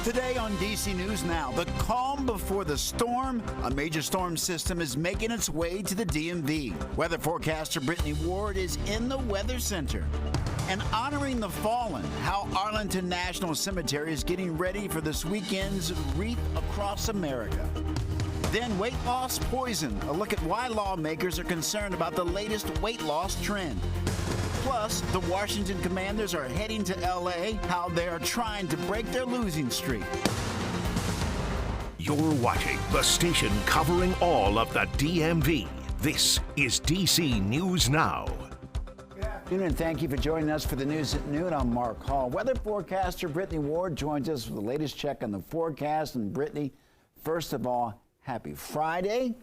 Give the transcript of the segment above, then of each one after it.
Today on DC News Now, the calm before the storm. A major storm system is making its way to the DMV. Weather forecaster Brittany Ward is in the Weather Center. And honoring the fallen, how Arlington National Cemetery is getting ready for this weekend's Wreath Across America. Then weight loss poison, a look at why lawmakers are concerned about the latest weight loss trend. Plus, the Washington Commanders are heading to L.A., how they are trying to break their losing streak. You're watching the station covering all of the DMV. This is DC News Now. Good afternoon, and thank you for joining us for the news at noon. I'm Mark Hall. Weather forecaster Brittany Ward joins us for the latest check on the forecast. And Brittany, first of all, happy Friday.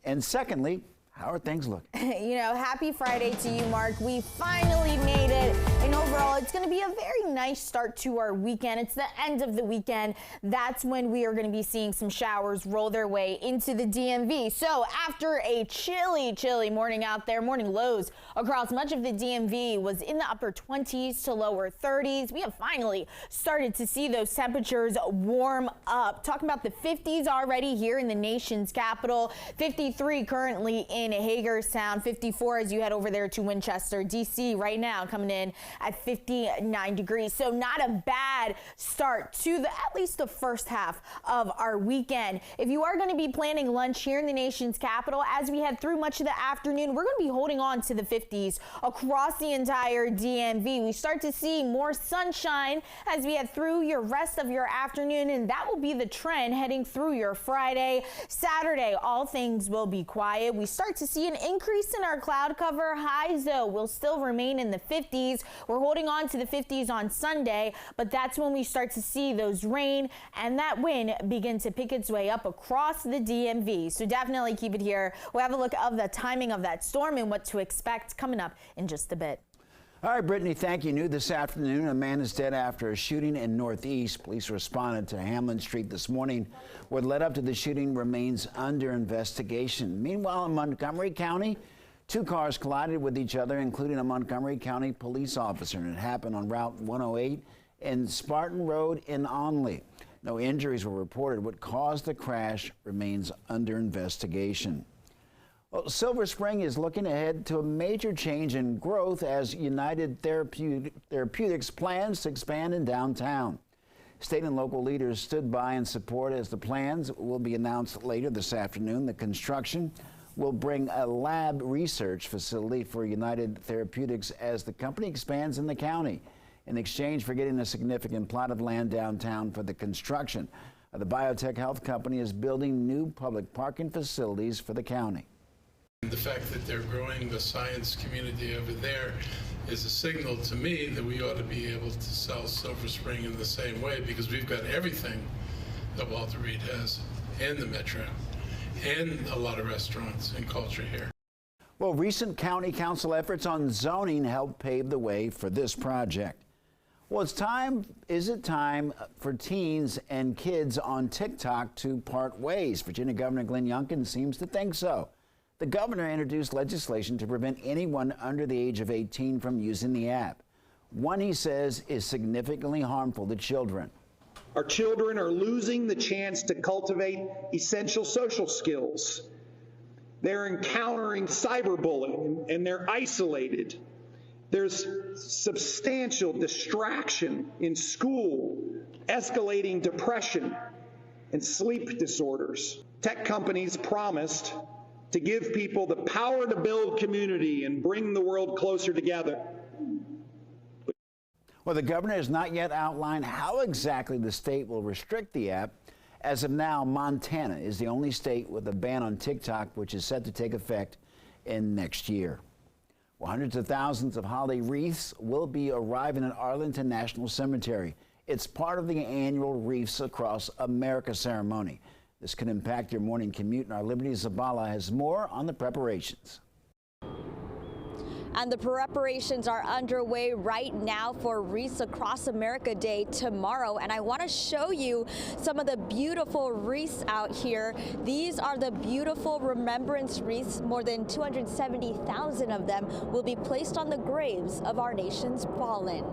And secondly, how are things looking? Happy Friday to you, Mark. We finally made it. And overall, it's going to be a very nice start to our weekend. It's the end of the weekend. That's when we are going to be seeing some showers roll their way into the DMV. So after a chilly morning out there, morning lows across much of the DMV was in the upper 20s to lower 30s. We have finally started to see those temperatures warm up. Talking about the 50s already here in the nation's capital. 53 currently in Hagerstown, 54 as you head over there to Winchester. DC right now coming in at 59 degrees. So not a bad start to at least the first half of our weekend. If you are going to be planning lunch here in the nation's capital, as we head through much of the afternoon, we're going to be holding on to the 50s across the entire DMV. We start to see more sunshine as we head through your rest of your afternoon, and that will be the trend heading through your Friday. Saturday, all things will be quiet. We start to see an increase in our cloud cover. Highs, though, will still remain in the 50s. We're holding on to the 50s on Sunday, but that's when we start to see those rain and that wind begin to pick its way up across the DMV. So definitely keep it here. We'll have a look at the timing of that storm and what to expect coming up in just a bit. All right, Brittany, thank you. New this afternoon, a man is dead after a shooting in Northeast. Police responded to Hamlin Street this morning. What led up to the shooting remains under investigation. Meanwhile, in Montgomery County, two cars collided with each other, including a Montgomery County police officer, and it happened on Route 108 and Spartan Road in Onley. No injuries were reported. What caused the crash remains under investigation. Well, Silver Spring is looking ahead to a major change in growth as United Therapeutics plans to expand in downtown. State and local leaders stood by in support as the plans will be announced later this afternoon. The construction will bring a lab research facility for United Therapeutics as the company expands in the county in exchange for getting a significant plot of land downtown for the construction. The biotech health company is building new public parking facilities for the county. The fact that they're growing the science community over there is a signal to me that we ought to be able to sell Silver Spring in the same way, because we've got everything that Walter Reed has and the Metro and a lot of restaurants and culture here. Well, recent county council efforts on zoning helped pave the way for this project. Well, is it time for teens and kids on TikTok to part ways? Virginia Governor Glenn Youngkin seems to think so. The governor introduced legislation to prevent anyone under the age of 18 from using the app. One, he says, is significantly harmful to children. Our children are losing the chance to cultivate essential social skills. They're encountering cyberbullying and they're isolated. There's substantial distraction in school, escalating depression and sleep disorders. Tech companies promised to give people the power to build community and bring the world closer together. Well, the governor has not yet outlined how exactly the state will restrict the app. As of now, Montana is the only state with a ban on TikTok, which is set to take effect in next year. Well, hundreds of thousands of holiday wreaths will be arriving at Arlington National Cemetery. It's part of the annual Wreaths Across America ceremony. This could impact your morning commute, and our Liberty Zabala has more on the preparations. And the preparations are underway right now for Wreaths Across America Day tomorrow. And I want to show you some of the beautiful wreaths out here. These are the beautiful remembrance wreaths. More than 270,000 of them will be placed on the graves of our nation's fallen.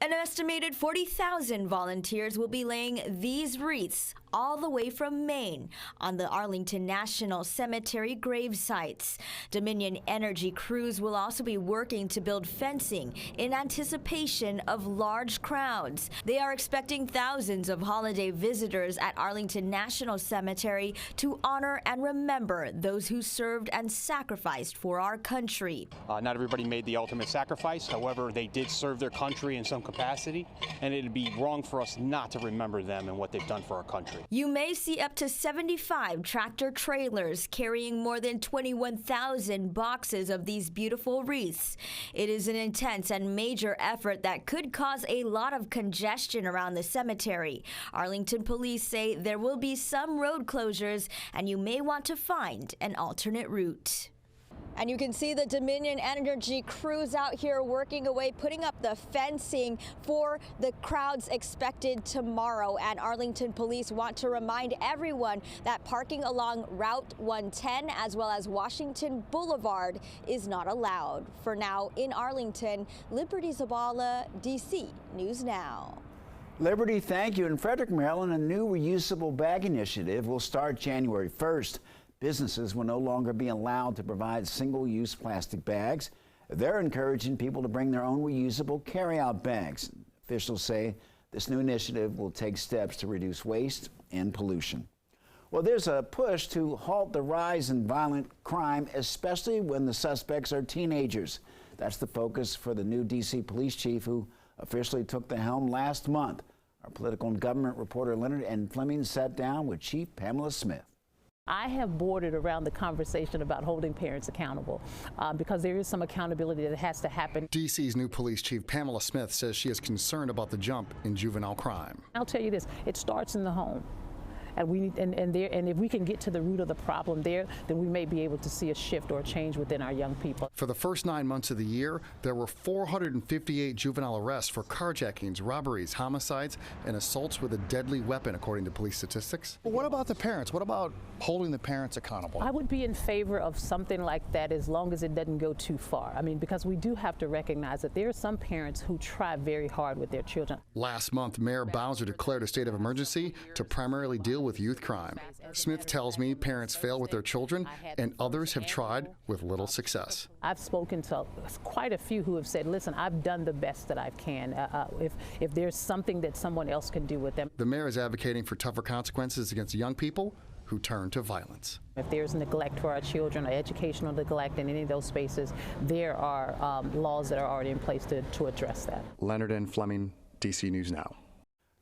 An estimated 40,000 volunteers will be laying these wreaths all the way from Maine on the Arlington National Cemetery grave sites. Dominion Energy crews will also be working to build fencing in anticipation of large crowds. They are expecting thousands of holiday visitors at Arlington National Cemetery to honor and remember those who served and sacrificed for our country. Not everybody made the ultimate sacrifice. However, they did serve their country in some capacity, and it'd be wrong for us not to remember them and what they've done for our country. You may see up to 75 tractor trailers carrying more than 21,000 boxes of these beautiful wreaths. It is an intense and major effort that could cause a lot of congestion around the cemetery. Arlington police say there will be some road closures and you may want to find an alternate route. And you can see the Dominion Energy crews out here working away, putting up the fencing for the crowds expected tomorrow. And Arlington police want to remind everyone that parking along Route 110 as well as Washington Boulevard is not allowed. For now, in Arlington, Liberty Zabala, DC News Now. Liberty, thank you. In Frederick, Maryland, a new reusable bag initiative will start January 1st. Businesses will no longer be allowed to provide single-use plastic bags. They're encouraging people to bring their own reusable carry-out bags. Officials say this new initiative will take steps to reduce waste and pollution. Well, there's a push to halt the rise in violent crime, especially when the suspects are teenagers. That's the focus for the new D.C. police chief who officially took the helm last month. Our political and government reporter Leonard N. Fleming sat down with Chief Pamela Smith. I have bordered around the conversation about holding parents accountable because there is some accountability that has to happen. DC's new police chief, Pamela Smith, says she is concerned about the jump in juvenile crime. I'll tell you this, it starts in the home. And we need, and if we can get to the root of the problem there, then we may be able to see a shift or a change within our young people. For the first 9 months of the year, there were 458 juvenile arrests for carjackings, robberies, homicides, and assaults with a deadly weapon, according to police statistics. But what about the parents? What about holding the parents accountable? I would be in favor of something like that as long as it doesn't go too far. I mean, because we do have to recognize that there are some parents who try very hard with their children. Last month, Mayor Bowser declared a state of emergency to primarily deal with youth crime. Smith tells me parents fail with their children and others have tried with little success. I've spoken to quite a few who have said, listen, I've done the best that I can. If there's something that someone else can do with them. The mayor is advocating for tougher consequences against young people who turn to violence. If there's neglect for our children or educational neglect in any of those spaces, there are laws that are already in place to address that. Leonard N. Fleming, DC News Now.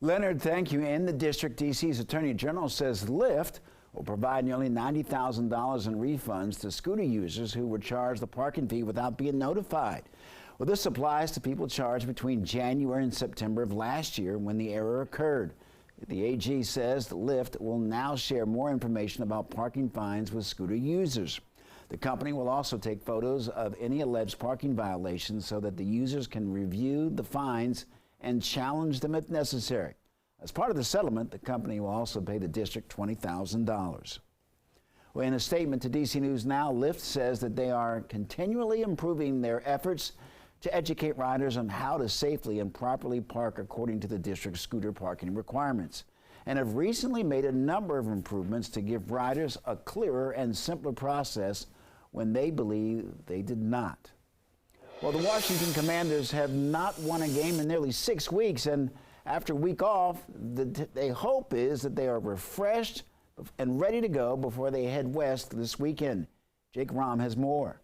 Leonard, thank you. In the district, D.C.'s Attorney General says Lyft will provide nearly $90,000 in refunds to scooter users who were charged the parking fee without being notified. Well, this applies to people charged between January and September of last year when the error occurred. The AG says Lyft will now share more information about parking fines with scooter users. The company will also take photos of any alleged parking violations so that the users can review the fines and challenge them if necessary. As part of the settlement, the company will also pay the district $20,000. Well, in a statement to DC News Now, Lyft says that they are continually improving their efforts to educate riders on how to safely and properly park according to the district's scooter parking requirements, and have recently made a number of improvements to give riders a clearer and simpler process when they believe they did not. Well, the Washington Commanders have not won a game in nearly 6 weeks, and after a week off, the hope is that they are refreshed and ready to go before they head west this weekend. Jake Rahm has more.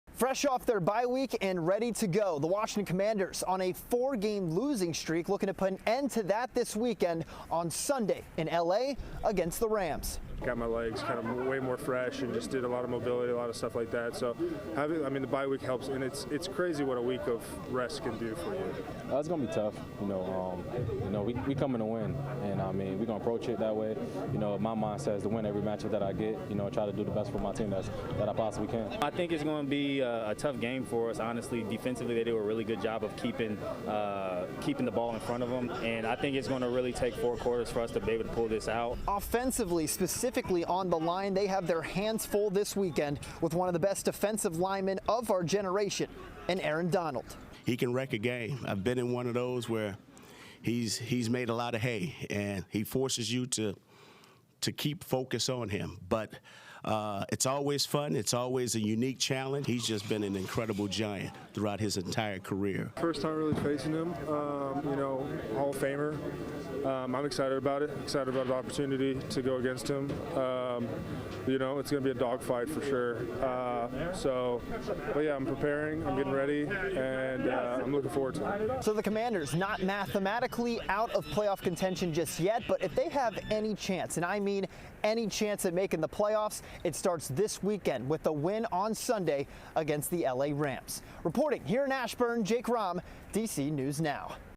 Fresh off their bye week and ready to go, the Washington Commanders on a 4-game losing streak, looking to put an end to that this weekend on Sunday in LA against the Rams. Got my legs kind of way more fresh and just did a lot of mobility, a lot of stuff like that. So the bye week helps, and it's crazy what a week of rest can do for you. It's gonna be tough, we coming to win, and we're gonna approach it that way. My mindset is to win every matchup that I get. Try to do the best for my team that I possibly can. I think it's going to be a tough game for us. Honestly, defensively, they do a really good job of keeping the ball in front of them, and I think it's going to really take 4 quarters for us to be able to pull this out. Offensively, specifically on the line, they have their hands full this weekend with one of the best defensive linemen of our generation, and Aaron Donald. he can wreck a game. I've been in one of those where he's made a lot of hay, and he forces you to keep focus on him. But it's always fun. It's always a unique challenge. He's just been an incredible giant throughout his entire career. First time really facing him, Hall of Famer. I'm excited about it, excited about the opportunity to go against him. It's going to be a dogfight for sure. But yeah, I'm preparing, I'm getting ready, and I'm looking forward to it. So the Commanders not mathematically out of playoff contention just yet, but if they have any chance, and I mean any chance at making the playoffs, it starts this weekend with a win on Sunday against the LA Rams. Reporting here in Ashburn, Jake Rahm, DC News Now.